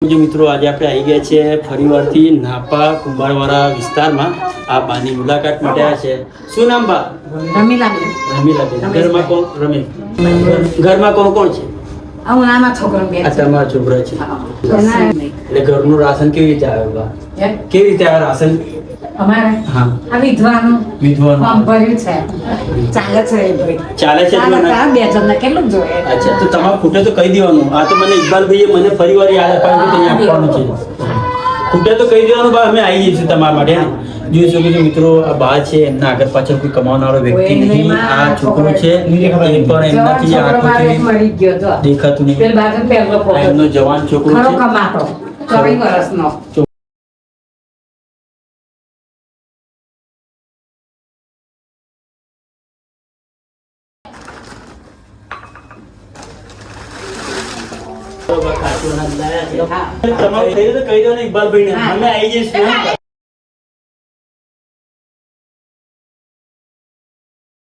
મિત્રો આજે આપણે આવી ગયા છે ફરીવારથી નાપા કુંભારવાળા વિસ્તારમાં આ બાની મુલાકાત માટે આવ્યા છે. શું નામ બા? રમીલાબેન. રમીલાબેન. ઘરમાં કોણ? રમેશ. ઘરમાં કોણ કોણ છે? હું નાના છોકરો બે. આ તમારા છોકરા છે. એટલે ઘરનું રાશન કેવી રીતે આવે બા? કેવી રીતે આવે રાશન? અમારે હા આ વિધવાનું વિધવાનું ફોર્મ ભર્યું છે. ચાલે છે એ ભાઈ. ચાલે છે ચાલે તમને? છે. બે જણને કેટલું જોઈએ? અચ્છા તો તમારે ખૂટે તો કહી દેવાનું. આ તો મને ઇકબાલભાઈએ મને ફરીવાર યાદ અપાવ્યું કે અહીંયા આપવાનું છે. ખૂટે તો કહી દેવાનું બા, અમે આવી જઈશું તમારા માટે. જોઈ શકો છો મિત્રો, આ બા છે, એમના આગળ પાછળ કોઈ કમાવનારો વ્યક્તિ નહીં. આ છોકરો છે એ પણ એમનાથી આંખોથી મરી ગયો તો દેખાતું નહીં. પેલ બાજુ પહેલો આ પોતો એમનો જવાન છોકરો ખરો છે. કમાતો 24 વર્ષનો. તમારું થઈ ગયું તો કહી દો ને ઇકબાલભાઈને, અમે આવી જઈશું.